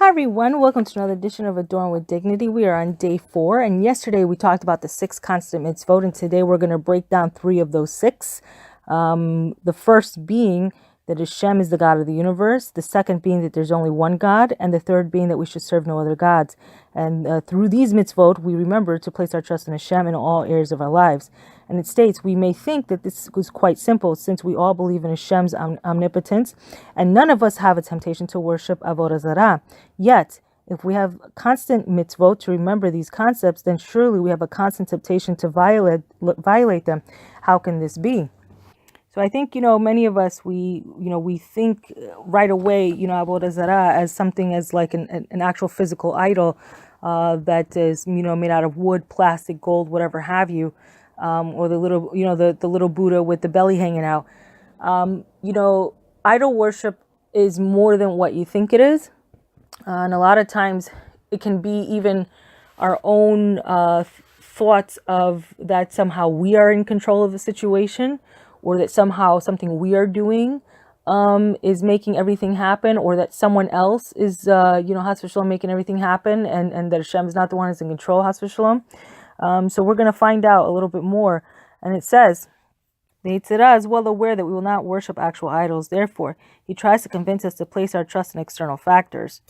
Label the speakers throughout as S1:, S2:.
S1: Hi everyone, welcome to another edition of Adorned with Dignity. We are on day 4, and yesterday we talked about the 6 constant mitzvot, and today we're going to break down 3 of those 6. The first being that Hashem is the God of the universe, the second being that there's only one God, and the third being that we should serve no other gods. And through these mitzvot, we remember to place our trust in Hashem in all areas of our lives. And it states, we may think that this was quite simple since we all believe in Hashem's omnipotence, and none of us have a temptation to worship avodah zarah. Yet, if we have constant mitzvot to remember these concepts, then surely we have a constant temptation to violate them. How can this be? So I think, many of us, we think right away, avodah zarah as something as like an actual physical idol that is, made out of wood, plastic, gold, whatever have you, or the little, the little Buddha with the belly hanging out. Idol worship is more than what you think it is. And a lot of times it can be even our own thoughts of that somehow we are in control of the situation, or that somehow something we are doing is making everything happen, or that someone else is, Chas v'shalom, making everything happen, and that Hashem is not the one who's in control, Chas v'shalom. So we're going to find out a little bit more. And it says, the Yetzirah is well aware that we will not worship actual idols. Therefore, he tries to convince us to place our trust in external factors.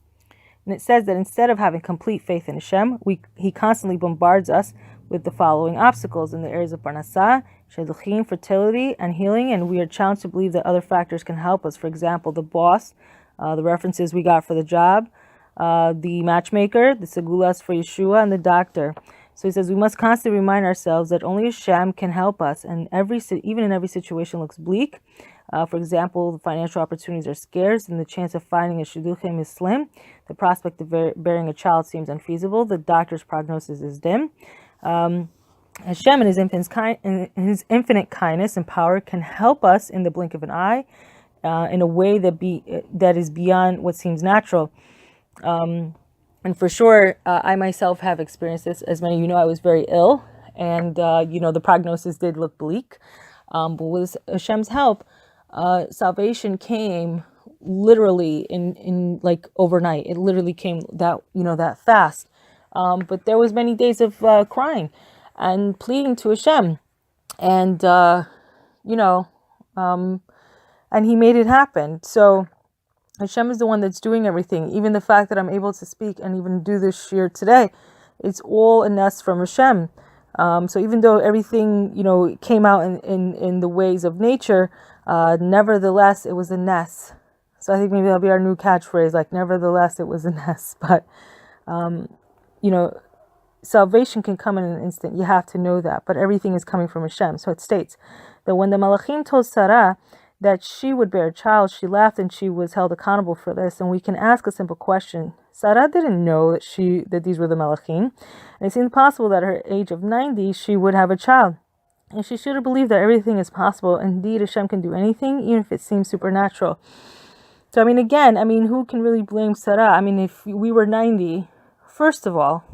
S1: And it says that instead of having complete faith in Hashem, he constantly bombards us with the following obstacles in the areas of parnassah, shidduchim, fertility, and healing, and we are challenged to believe that other factors can help us. For example, the boss, the references we got for the job, the matchmaker, the segulas for Yeshua, and the doctor. So he says we must constantly remind ourselves that only Hashem can help us, and even in every situation looks bleak. For example, the financial opportunities are scarce, and the chance of finding a shidduchim is slim. The prospect of bearing a child seems unfeasible. The doctor's prognosis is dim. Hashem, in his infinite kindness and power, can help us in the blink of an eye, in a way that is beyond what seems natural. And for sure, I myself have experienced this. As many of you know, I was very ill, and the prognosis did look bleak. But with Hashem's help, salvation came literally in like overnight. It literally came that fast. But there was many days of crying and pleading to Hashem, and and He made it happen. So Hashem is the one that's doing everything. Even the fact that I'm able to speak and even do this shir today, it's all a nest from Hashem. So even though everything came out in the ways of nature, nevertheless it was a nest. So I think maybe that'll be our new catchphrase, like nevertheless it was a nest. But salvation can come in an instant. You have to know that. But everything is coming from Hashem. So it states that when the Malachim told Sarah that she would bear a child, she laughed and she was held accountable for this. And we can ask a simple question. Sarah didn't know that these were the Malachim. And it seemed possible that at her age of 90, she would have a child. And she should have believed that everything is possible. Indeed, Hashem can do anything, even if it seems supernatural. So, who can really blame Sarah? If we were 90, First of all,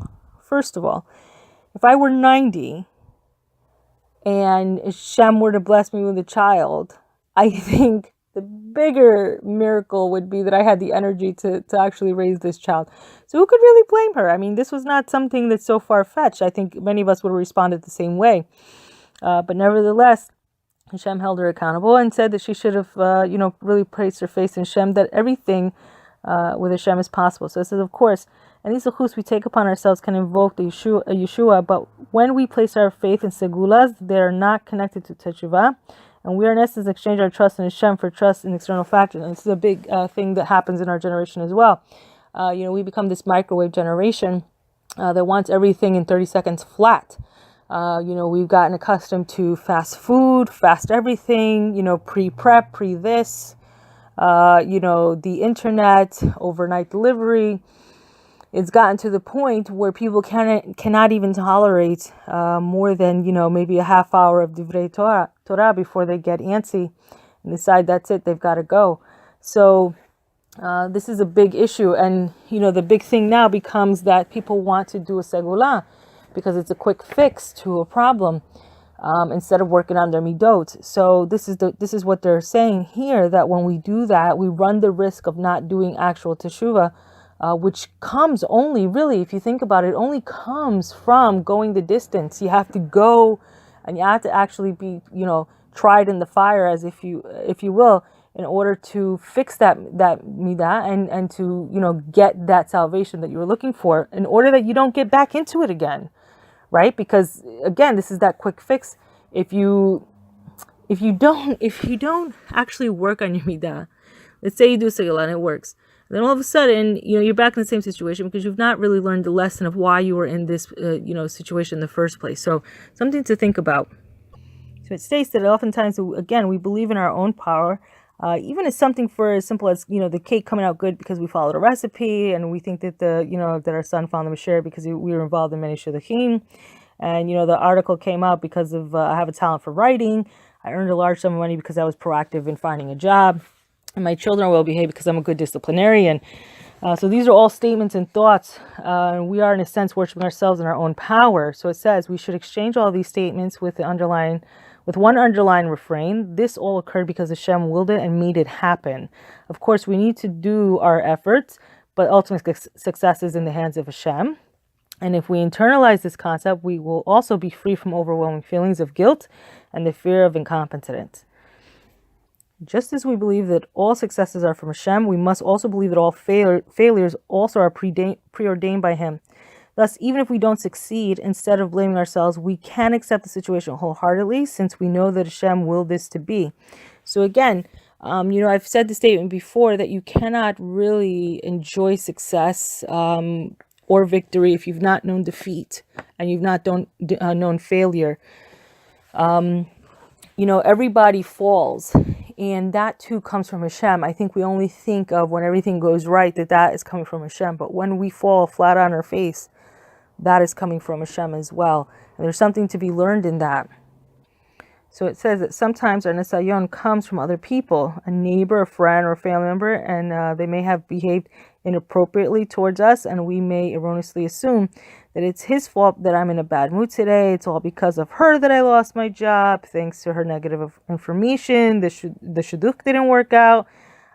S1: if I were 90 and Hashem were to bless me with a child, I think the bigger miracle would be that I had the energy to actually raise this child. So who could really blame her? This was not something that's so far-fetched. I think many of us would have responded the same way. But nevertheless, Hashem held her accountable and said that she should have, really placed her faith in Hashem, that everything with Hashem is possible. So it says, of course, any zechus we take upon ourselves can invoke the Yeshua, but when we place our faith in segulas, they are not connected to teshuvah, and we are in essence exchange our trust in Hashem for trust in external factors. And this is a big thing that happens in our generation as well. We become this microwave generation that wants everything in 30 seconds flat. We've gotten accustomed to fast food, fast everything, pre-prep, pre-this, the internet, overnight delivery. It's gotten to the point where people cannot even tolerate more than, maybe a half hour of divrei Torah before they get antsy and decide that's it, they've got to go. So this is a big issue. And, the big thing now becomes that people want to do a segula because it's a quick fix to a problem. instead of working on their midot. So this is what they're saying here, that when we do that, we run the risk of not doing actual teshuvah, which comes only, really, if you think about it, only comes from going the distance. You have to go, and you have to actually be, tried in the fire, as if you will, in order to fix that midah and to, get that salvation that you were looking for, in order that you don't get back into it again, right? Because again, this is that quick fix. If you don't actually work on your midah, let's say you do segula and it works, and then all of a sudden, you're back in the same situation because you've not really learned the lesson of why you were in this, situation in the first place. So something to think about. So it states that oftentimes, again, we believe in our own power, even as something for as simple as, the cake coming out good because we followed a recipe, and we think that that our son found the mashir because we were involved in many shidduchim. And, the article came out because of, I have a talent for writing. I earned a large sum of money because I was proactive in finding a job. And my children will behave because I'm a good disciplinarian. So these are all statements and thoughts. We are, in a sense, worshiping ourselves in our own power. So it says we should exchange all these statements with one underlying refrain. This all occurred because Hashem willed it and made it happen. Of course, we need to do our efforts, but ultimate success is in the hands of Hashem. And if we internalize this concept, we will also be free from overwhelming feelings of guilt and the fear of incompetence. Just as we believe that all successes are from Hashem, we must also believe that all failures also are preordained by Him. Thus, even if we don't succeed, instead of blaming ourselves, we can accept the situation wholeheartedly, since we know that Hashem willed this to be. So again, I've said the statement before that you cannot really enjoy success or victory if you've not known defeat and you've not known failure. Everybody falls, and that too comes from Hashem. I think we only think of when everything goes right that is coming from Hashem, but when we fall flat on our face, that is coming from Hashem as well. And there's something to be learned in that. So it says that sometimes our nisayon comes from other people, a neighbor, a friend, or a family member, and they may have behaved inappropriately towards us, and we may erroneously assume that it's his fault that I'm in a bad mood today. It's all because of her that I lost my job, thanks to her negative information. The shidduch didn't work out.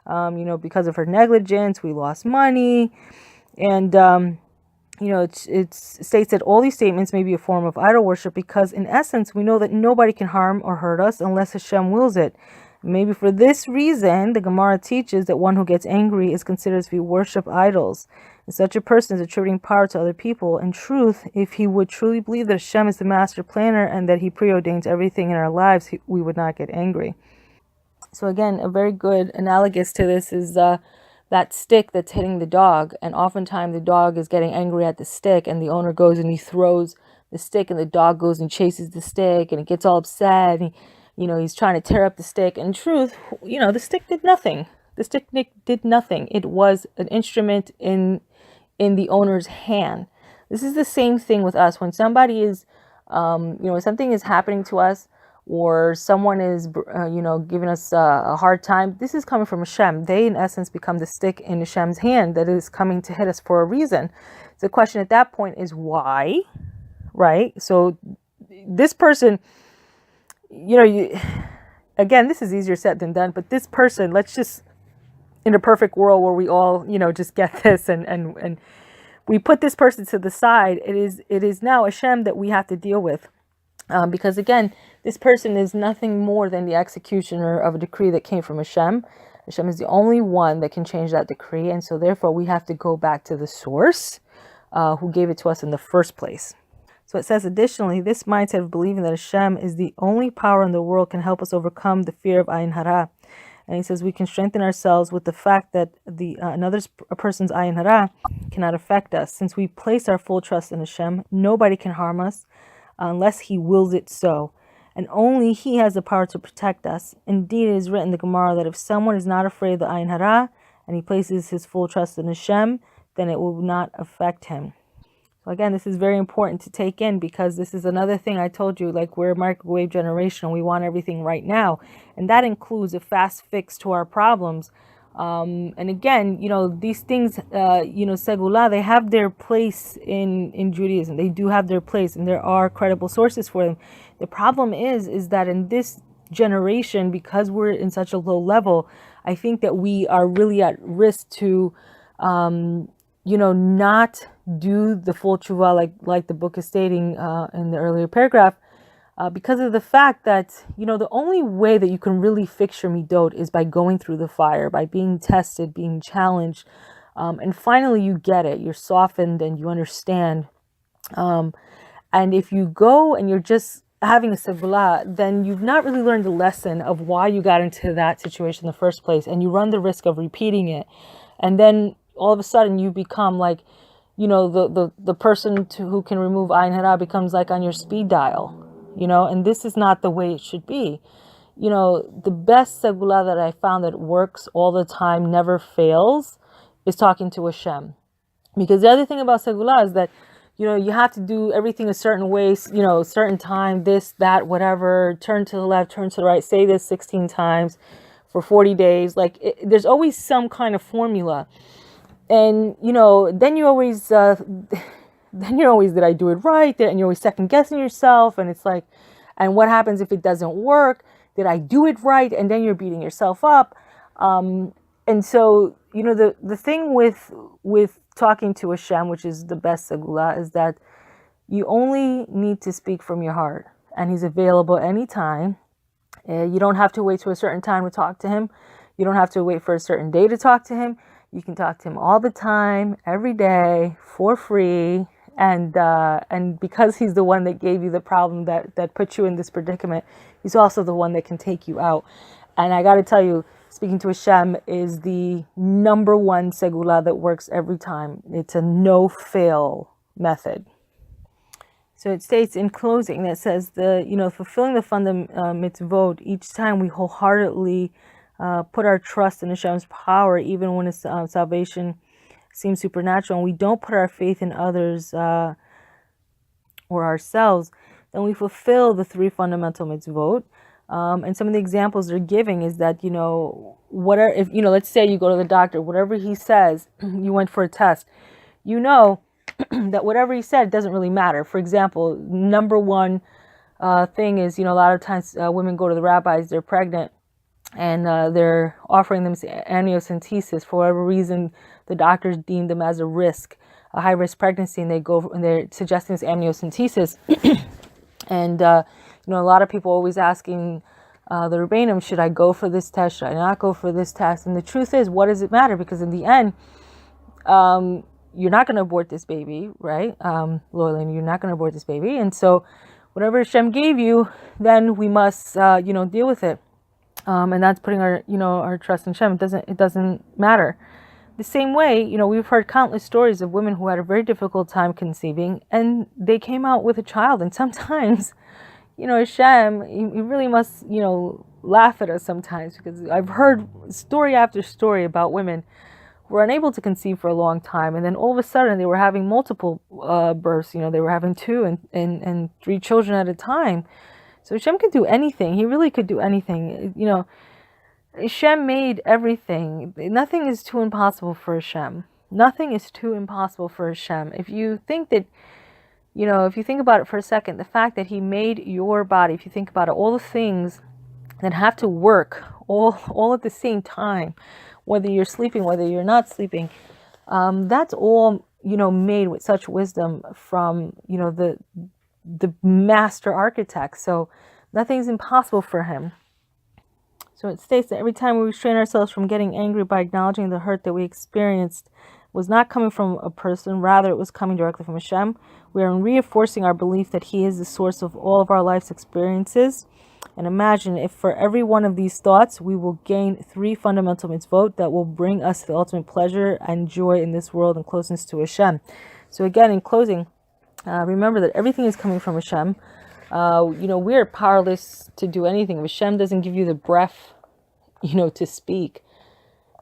S1: Because of her negligence, we lost money. And, it states that all these statements may be a form of idol worship because, in essence, we know that nobody can harm or hurt us unless Hashem wills it. Maybe for this reason, the Gemara teaches that one who gets angry is considered to be worship idols. And such a person is attributing power to other people. In truth, if he would truly believe that Hashem is the master planner and that He preordains everything in our lives, we would not get angry. So again, a very good analogous to this is that stick that's hitting the dog, and oftentimes the dog is getting angry at the stick, and the owner goes and he throws the stick, and the dog goes and chases the stick, and it gets all upset, and he's trying to tear up the stick. In truth, the stick did nothing. The stick did nothing. It was an instrument in the owner's hand. This is the same thing with us. When somebody is, something is happening to us, or someone is, giving us a hard time, this is coming from Hashem. They, in essence, become the stick in Hashem's hand that is coming to hit us for a reason. The question at that point is why, right? So this person, again, this is easier said than done, but this person, let's just, in a perfect world where we all, just get this and we put this person to the side, it is now Hashem that we have to deal with. Because again, this person is nothing more than the executioner of a decree that came from Hashem. Hashem is the only one that can change that decree. And so therefore we have to go back to the source who gave it to us in the first place. So it says, additionally, this mindset of believing that Hashem is the only power in the world can help us overcome the fear of ayin hara. And he says we can strengthen ourselves with the fact that a person's ayin hara cannot affect us. Since we place our full trust in Hashem, nobody can harm us unless He wills it so. And only He has the power to protect us. Indeed, it is written in the Gemara that if someone is not afraid of the ayin hara and he places his full trust in Hashem, then it will not affect him. So again, this is very important to take in, because this is another thing I told you, like we're a microwave generation. We want everything right now. And that includes a fast fix to our problems. And again, these things, segula, they have their place in Judaism. They do have their place, and there are credible sources for them. The problem is that in this generation, because we're in such a low level, I think that we are really at risk to not do the full tshuva like the book is stating in the earlier paragraph, because of the fact that, the only way that you can really fix your midot is by going through the fire, by being tested, being challenged. And finally you get it. You're softened and you understand. And if you go and you're just having a segula, then you've not really learned the lesson of why you got into that situation in the first place. And you run the risk of repeating it. And then all of a sudden you become like, the person who can remove ayin hara becomes like on your speed dial. And this is not the way it should be. The best segula that I found that works all the time, never fails, is talking to Hashem. Because the other thing about segula is that, you have to do everything a certain way, certain time, this, that, whatever, turn to the left, turn to the right, say this 16 times for 40 days. There's always some kind of formula. And, then you always... then you're always, did I do it right? And you're always second guessing yourself. And it's like, and what happens if it doesn't work? Did I do it right? And then you're beating yourself up. And so, the thing with talking to Hashem, which is the best segula, is that you only need to speak from your heart. And he's available anytime. You don't have to wait to a certain time to talk to him. You don't have to wait for a certain day to talk to him. You can talk to him all the time, every day, for free. And because he's the one that gave you the problem that put you in this predicament, he's also the one that can take you out. And I got to tell you, speaking to Hashem is the number one segula that works every time. It's a no-fail method. So it states in closing that says fulfilling the mitzvot, each time we wholeheartedly put our trust in Hashem's power, even when his salvation seems supernatural, and we don't put our faith in others or ourselves, then we fulfill the 3 fundamental mitzvot. And some of the examples they're giving is that, whatever, if, let's say you go to the doctor, whatever he says, you went for a test, that whatever he said doesn't really matter. For example, number one thing is, a lot of times women go to the rabbis, they're pregnant, and they're offering them amniocentesis. For whatever reason, the doctors deem them as a high-risk pregnancy, and they're suggesting this amniocentesis. And, a lot of people always asking the Rebbeinu, should I go for this test? Should I not go for this test? And the truth is, what does it matter? Because in the end, you're not going to abort this baby, right? Loyalty, you're not going to abort this baby. And so whatever Hashem gave you, then we must, deal with it. And that's putting our trust in Hashem. It doesn't matter. The same way, we've heard countless stories of women who had a very difficult time conceiving, and they came out with a child. And sometimes, Hashem, he really must, laugh at us sometimes, because I've heard story after story about women who were unable to conceive for a long time, and then all of a sudden they were having multiple births. They were having 2 and 3 children at a time. So Hashem could do anything. He really could do anything. Hashem made everything. Nothing is too impossible for Hashem. Nothing is too impossible for Hashem. If you think that, if you think about it for a second, the fact that he made your body, if you think about it, all the things that have to work all at the same time, whether you're sleeping, whether you're not sleeping, that's all, made with such wisdom from, the master architect. So nothing's impossible for him. So it states that every time we restrain ourselves from getting angry by acknowledging the hurt that we experienced was not coming from a person, rather it was coming directly from Hashem. We are reinforcing our belief that he is the source of all of our life's experiences. And imagine if for every one of these thoughts, we will gain 3 fundamental mitzvot that will bring us the ultimate pleasure and joy in this world and closeness to Hashem. So again, in closing, remember that everything is coming from Hashem. We're powerless to do anything. If Hashem doesn't give you the breath, to speak,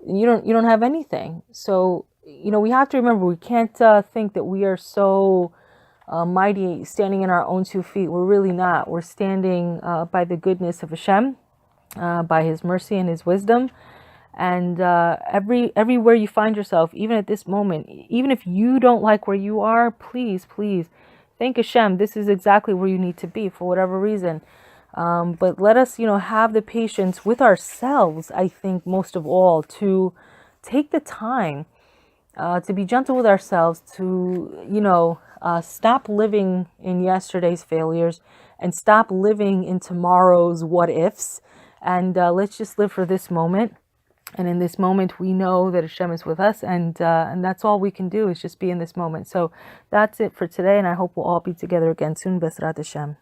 S1: you don't have anything. So, we have to remember, we can't think that we are so mighty, standing in our own 2 feet. We're really not. We're standing by the goodness of Hashem, by his mercy and his wisdom. And everywhere you find yourself, even at this moment, even if you don't like where you are, please thank Hashem. This is exactly where you need to be for whatever reason. But let us, have the patience with ourselves, I think, most of all, to take the time to be gentle with ourselves, to, stop living in yesterday's failures and stop living in tomorrow's what ifs. And let's just live for this moment. And in this moment, we know that Hashem is with us, and that's all we can do is just be in this moment. So that's it for today, and I hope we'll all be together again soon. B'ezrat Hashem.